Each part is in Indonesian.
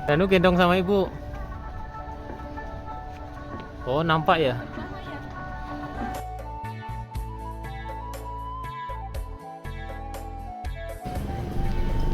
Danu gendong sama ibu. Oh, nampak ya?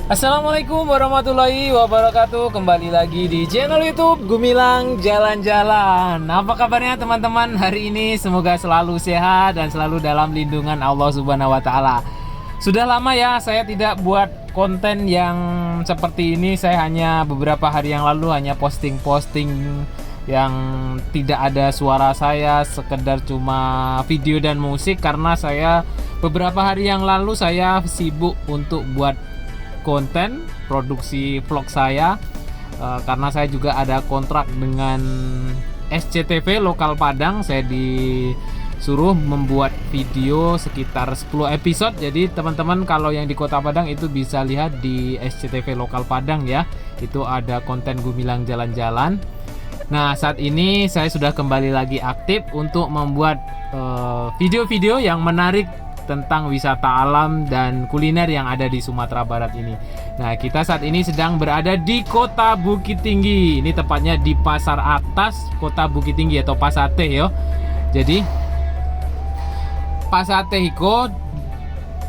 Assalamualaikum warahmatullahi wabarakatuh. Kembali lagi di channel YouTube Gumilang Jalan-Jalan. Apa kabarnya teman-teman hari ini? Semoga selalu sehat dan selalu dalam lindungan Allah Subhanahu wa taala. Sudah lama ya saya tidak buat konten yang seperti ini. Saya hanya beberapa hari yang lalu hanya posting-posting yang tidak ada suara saya, sekedar cuma video dan musik, karena saya beberapa hari yang lalu saya sibuk untuk buat konten produksi vlog saya, karena saya juga ada kontrak dengan SCTV Lokal Padang. Saya disuruh membuat video sekitar 10 episode. Jadi teman-teman kalau yang di Kota Padang itu bisa lihat di SCTV Lokal Padang ya. Itu ada konten Gumilang Jalan-Jalan. Nah, saat ini saya sudah kembali lagi aktif untuk membuat video-video yang menarik tentang wisata alam dan kuliner yang ada di Sumatera Barat ini. Nah, kita saat ini sedang berada di Kota Bukit Tinggi. Ini tepatnya di Pasar Atas Kota Bukit Tinggi atau Pasate yo. Jadi Pasate iko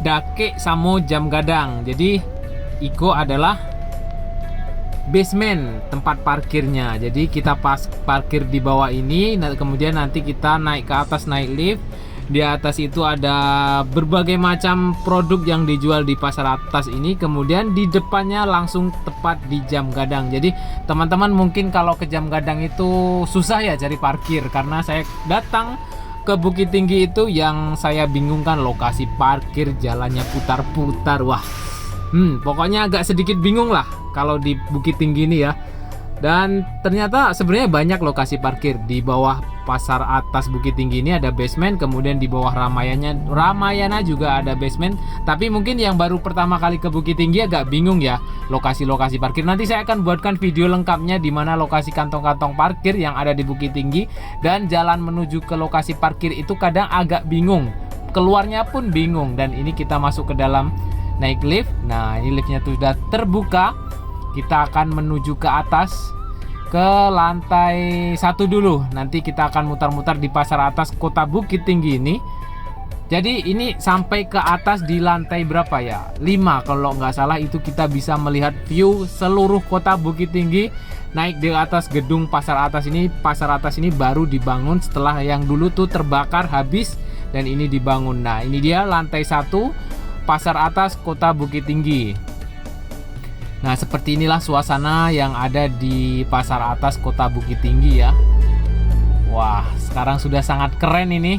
dake samo jam gadang. Jadi iko adalah basement tempat parkirnya. Jadi kita parkir di bawah ini, kemudian nanti kita naik ke atas, naik lift. Di atas itu ada berbagai macam produk yang dijual di pasar atas ini. Kemudian di depannya langsung tepat di jam gadang. Jadi teman-teman mungkin kalau ke jam gadang itu susah ya cari parkir, karena saya datang ke Bukit Tinggi itu yang saya bingungkan lokasi parkir, jalannya putar-putar. Wah, pokoknya agak sedikit bingung lah kalau di Bukit Tinggi ini ya. Dan ternyata sebenarnya banyak lokasi parkir. Di bawah pasar atas Bukit Tinggi ini ada basement, kemudian di bawah Ramayana juga ada basement. Tapi mungkin yang baru pertama kali ke Bukit Tinggi agak bingung ya lokasi-lokasi parkir. Nanti saya akan buatkan video lengkapnya di mana lokasi kantong-kantong parkir yang ada di Bukit Tinggi, dan jalan menuju ke lokasi parkir itu kadang agak bingung. Keluarnya pun bingung. Dan ini kita masuk ke dalam, naik lift. Nah, ini liftnya sudah terbuka. Kita akan menuju ke atas, ke lantai 1 dulu. Nanti kita akan mutar-mutar di pasar atas Kota Bukit Tinggi ini. Jadi ini sampai ke atas di lantai berapa ya? 5 kalau nggak salah. Itu kita bisa melihat view seluruh Kota Bukit Tinggi. Naik di atas gedung pasar atas ini. Pasar atas ini baru dibangun setelah yang dulu tuh terbakar habis, dan ini dibangun. Nah, ini dia lantai 1 pasar atas Kota Bukit Tinggi. Nah, seperti inilah suasana yang ada di pasar atas Kota Bukit Tinggi ya. Wah, sekarang sudah sangat keren ini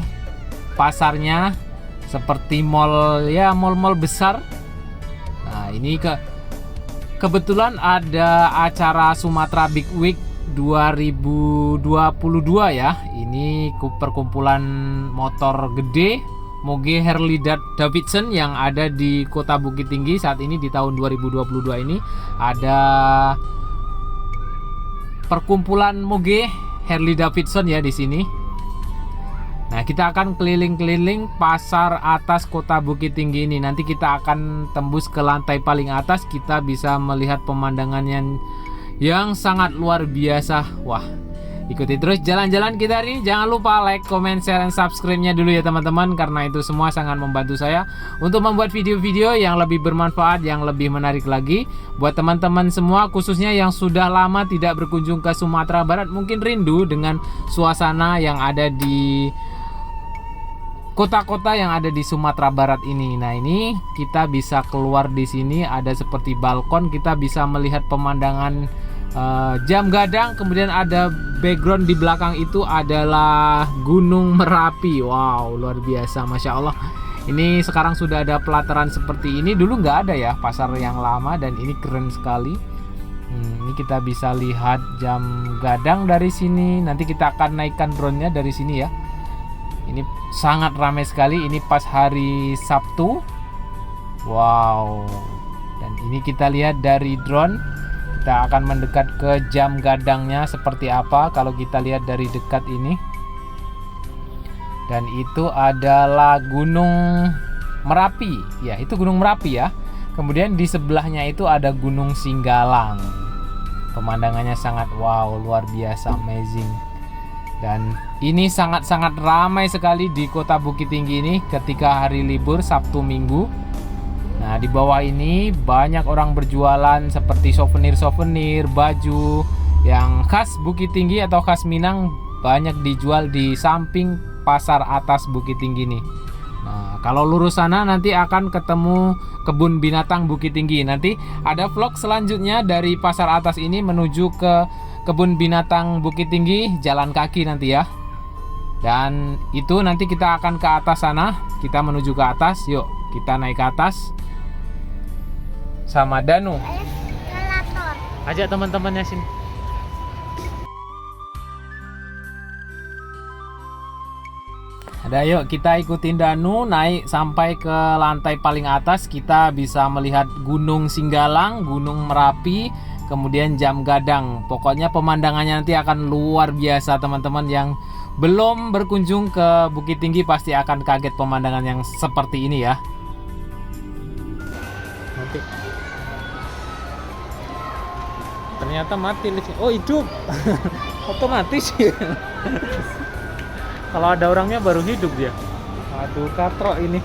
pasarnya, seperti mall ya, mall-mall besar. Nah, ini kebetulan ada acara Sumatera Big Week 2022 ya. Ini perkumpulan motor gede Moge Harley Davidson yang ada di Kota Bukit Tinggi saat ini di tahun 2022 ini. Ada perkumpulan Moge Harley Davidson ya di sini. Nah, kita akan keliling-keliling pasar atas Kota Bukit Tinggi ini. Nanti kita akan tembus ke lantai paling atas. Kita bisa melihat pemandangan yang sangat luar biasa. Wah, ikuti terus jalan-jalan kita hari ini. Jangan lupa like, comment, share, dan subscribe-nya dulu ya teman-teman, karena itu semua sangat membantu saya untuk membuat video-video yang lebih bermanfaat, yang lebih menarik lagi. Buat teman-teman semua, khususnya yang sudah lama tidak berkunjung ke Sumatera Barat, mungkin rindu dengan suasana yang ada di kota-kota yang ada di Sumatera Barat ini. Nah, ini kita bisa keluar di sini, ada seperti balkon, kita bisa melihat pemandangan jam gadang. Kemudian ada background di belakang itu adalah Gunung Merapi. Wow, luar biasa, Masya Allah. Ini sekarang sudah ada pelataran seperti ini. Dulu nggak ada ya pasar yang lama, dan ini keren sekali. Ini kita bisa lihat jam gadang dari sini. Nanti kita akan naikkan drone-nya dari sini ya. Ini sangat ramai sekali. Ini pas hari Sabtu. Wow. Dan ini kita lihat dari drone. Kita akan mendekat ke jam gadangnya seperti apa kalau kita lihat dari dekat ini. Dan itu adalah Gunung Merapi. Ya, itu Gunung Merapi ya. Kemudian di sebelahnya itu ada Gunung Singgalang. Pemandangannya sangat wow, luar biasa, amazing. Dan ini sangat-sangat ramai sekali di kota Bukit Tinggi ini ketika hari libur Sabtu Minggu. Nah, di bawah ini banyak orang berjualan seperti souvenir-souvenir, baju yang khas Bukit Tinggi atau khas Minang, banyak dijual di samping pasar atas Bukit Tinggi nih. Nah, kalau lurus sana nanti akan ketemu kebun binatang Bukit Tinggi. Nanti ada vlog selanjutnya dari pasar atas ini menuju ke kebun binatang Bukit Tinggi, jalan kaki nanti ya. Dan itu nanti kita akan ke atas sana. Kita menuju ke atas. Yuk, kita naik ke atas sama Danu. Ajak teman-temannya sini. Ada, yuk kita ikutin Danu naik sampai ke lantai paling atas. Kita bisa melihat Gunung Singgalang, Gunung Merapi, kemudian Jam Gadang. Pokoknya pemandangannya nanti akan luar biasa. Teman-teman yang belum berkunjung ke Bukit Tinggi pasti akan kaget pemandangan yang seperti ini ya. Mati. Ternyata mati. Oh, hidup. Otomatis ya. Kalau ada orangnya baru hidup dia. Aduh, katrok ini.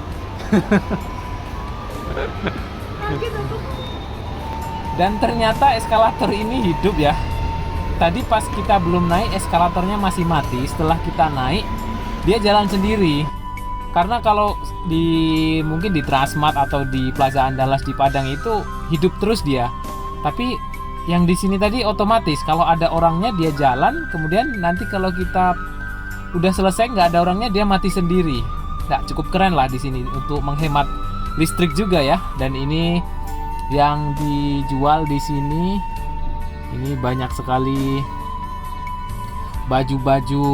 Dan ternyata eskalator ini hidup ya. Tadi pas kita belum naik, eskalatornya masih mati. Setelah kita naik, dia jalan sendiri. Karena kalau mungkin di Transmart atau di Plaza Andalas di Padang itu hidup terus dia. Tapi yang di sini tadi otomatis. Kalau ada orangnya dia jalan, kemudian nanti kalau kita udah selesai nggak ada orangnya dia mati sendiri. Nah, cukup keren lah di sini untuk menghemat listrik juga ya. Dan ini yang dijual di sini, ini banyak sekali baju-baju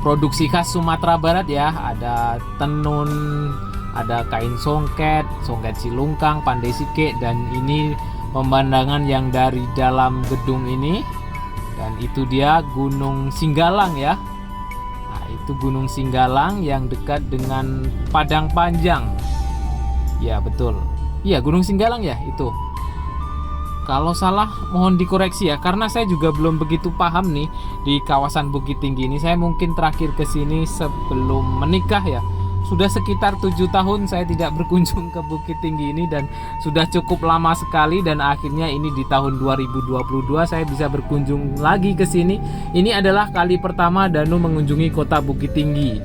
produksi khas Sumatera Barat ya. Ada tenun, ada kain songket silungkang, pandai sike, dan ini pemandangan yang dari dalam gedung ini. Dan itu dia Gunung Singgalang ya. Nah, itu Gunung Singgalang yang dekat dengan Padang Panjang. Ya, betul. Iya, Gunung Singgalang ya itu. Kalau salah mohon dikoreksi ya, karena saya juga belum begitu paham nih di kawasan Bukit Tinggi ini. Saya mungkin terakhir ke sini sebelum menikah ya. Sudah sekitar 7 tahun saya tidak berkunjung ke Bukit Tinggi ini dan sudah cukup lama sekali, dan akhirnya ini di tahun 2022 saya bisa berkunjung lagi ke sini. Ini adalah kali pertama Danu mengunjungi kota Bukit Tinggi.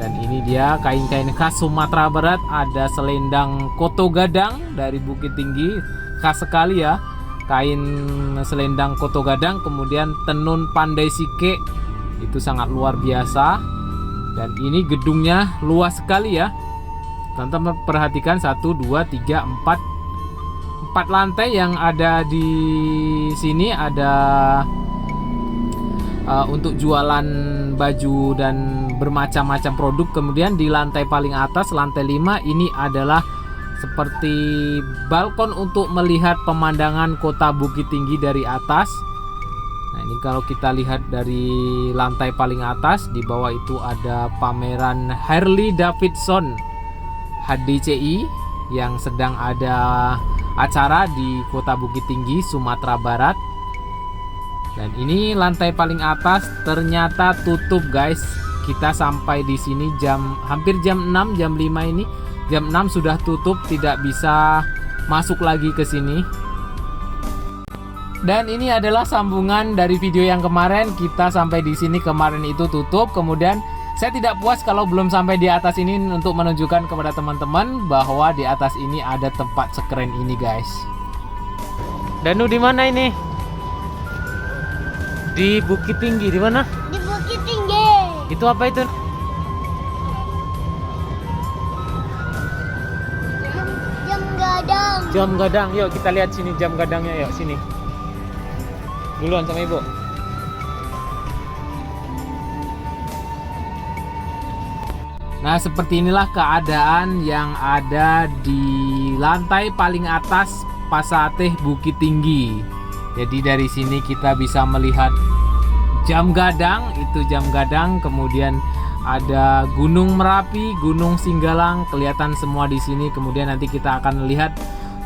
Dan ini dia kain-kain khas Sumatera Barat, ada selendang Koto Gadang dari Bukit Tinggi, khas sekali ya. Kain selendang Koto Gadang, kemudian tenun pandai sike, itu sangat luar biasa. Dan ini gedungnya luas sekali ya. Teman-teman perhatikan 1, 2, 3, 4 lantai yang ada di sini. Ada untuk jualan baju dan bermacam-macam produk. Kemudian di lantai paling atas, lantai 5, ini adalah seperti balkon untuk melihat pemandangan kota Bukit Tinggi dari atas. Nah, ini kalau kita lihat dari lantai paling atas, di bawah itu ada pameran Harley Davidson HDCI yang sedang ada acara di kota Bukit Tinggi, Sumatera Barat. Dan ini lantai paling atas ternyata tutup guys. Kita sampai di sini hampir jam 6, jam 5 ini. Jam 6 sudah tutup, tidak bisa masuk lagi ke sini. Dan ini adalah sambungan dari video yang kemarin. Kita sampai di sini kemarin itu tutup. Kemudian saya tidak puas kalau belum sampai di atas ini untuk menunjukkan kepada teman-teman bahwa di atas ini ada tempat sekeren ini guys. Danu di mana ini? Di Bukit Tinggi. Di mana? Di Bukit Tinggi. Itu apa itu? Jam gadang. Jam gadang. Yuk kita lihat sini jam gadangnya. Yuk sini. Duluan sama ibu. Nah, seperti inilah keadaan yang ada di lantai paling atas Pasateh Bukit Tinggi. Jadi dari sini kita bisa melihat jam gadang, itu jam gadang, kemudian ada Gunung Merapi, Gunung Singgalang, kelihatan semua di sini. Kemudian nanti kita akan lihat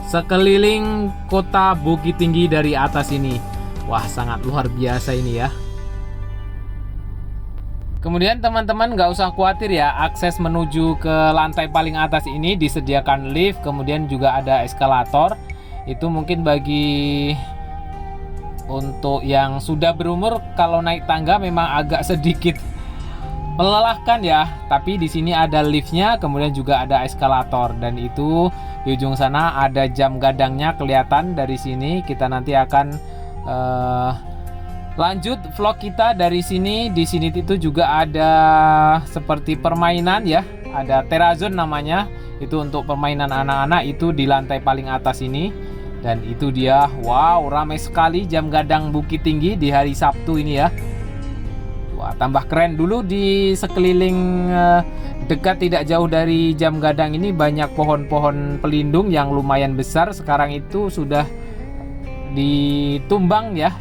sekeliling kota Bukit Tinggi dari atas ini. Wah, sangat luar biasa ini ya. Kemudian teman-teman nggak usah khawatir ya, akses menuju ke lantai paling atas ini disediakan lift, kemudian juga ada eskalator. Itu mungkin bagi untuk yang sudah berumur, kalau naik tangga memang agak sedikit melelahkan ya, tapi di sini ada liftnya, kemudian juga ada eskalator, dan itu di ujung sana ada jam gadangnya kelihatan dari sini. Kita nanti akan lanjut vlog kita dari sini. Di sini itu juga ada seperti permainan ya, ada Terrazone namanya, itu untuk permainan anak-anak, itu di lantai paling atas ini. Dan itu dia, wow, ramai sekali jam gadang Bukit Tinggi di hari Sabtu ini ya. Wah, tambah keren. Dulu di sekeliling dekat tidak jauh dari jam gadang ini banyak pohon-pohon pelindung yang lumayan besar. Sekarang itu sudah ditumbang ya.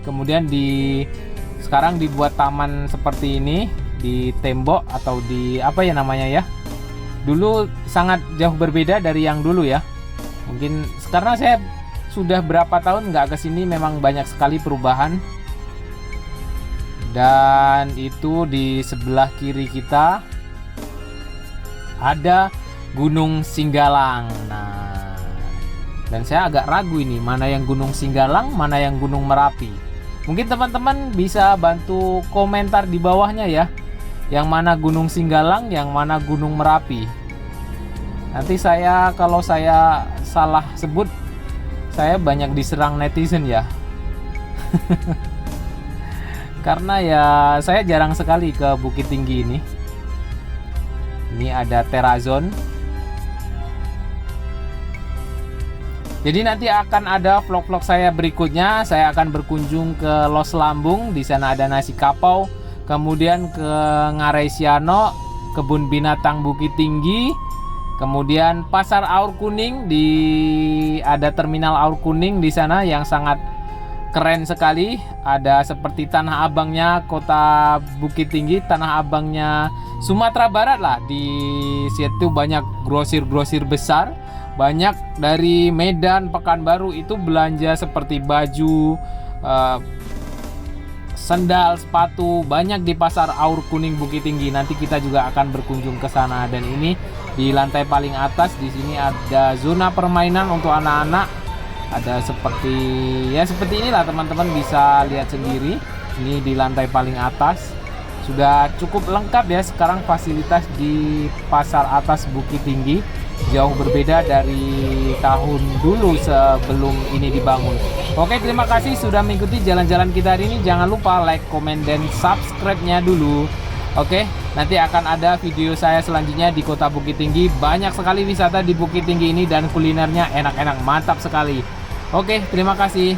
Kemudian sekarang dibuat taman seperti ini, di tembok atau di apa ya namanya ya. Dulu sangat jauh berbeda dari yang dulu ya. Mungkin karena saya sudah berapa tahun nggak kesini, memang banyak sekali perubahan. Dan itu di sebelah kiri kita ada Gunung Singgalang. Nah, dan saya agak ragu ini, mana yang Gunung Singgalang, mana yang Gunung Merapi. Mungkin teman-teman bisa bantu komentar di bawahnya ya, yang mana Gunung Singgalang, yang mana Gunung Merapi. Nanti kalau saya salah sebut, saya banyak diserang netizen ya. Karena ya saya jarang sekali ke Bukit Tinggi ini. Ini ada Terrazone. Jadi nanti akan ada vlog-vlog saya berikutnya. Saya akan berkunjung ke Los Lambung. Di sana ada nasi kapau. Kemudian ke Ngarai Siano, kebun binatang Bukit Tinggi. Kemudian Pasar Aur Kuning, ada terminal Aur Kuning di sana yang sangat keren sekali. Ada seperti Tanah Abangnya kota Bukit Tinggi, Tanah Abangnya Sumatera Barat lah. Di situ banyak grosir-grosir besar, banyak dari Medan, Pekanbaru itu belanja seperti baju, sendal, sepatu, banyak di Pasar Aur Kuning Bukit Tinggi. Nanti kita juga akan berkunjung ke sana. Dan ini di lantai paling atas, di sini ada zona permainan untuk anak-anak. Ada seperti inilah, teman-teman bisa lihat sendiri. Ini di lantai paling atas sudah cukup lengkap ya sekarang fasilitas di Pasar Atas Bukit Tinggi. Jauh berbeda dari tahun dulu sebelum ini dibangun. Oke, terima kasih sudah mengikuti jalan-jalan kita hari ini. Jangan lupa like, komen, dan subscribe-nya dulu. Oke, nanti akan ada video saya selanjutnya di kota Bukit Tinggi. Banyak sekali wisata di Bukit Tinggi ini dan kulinernya enak-enak, mantap sekali. Oke, terima kasih.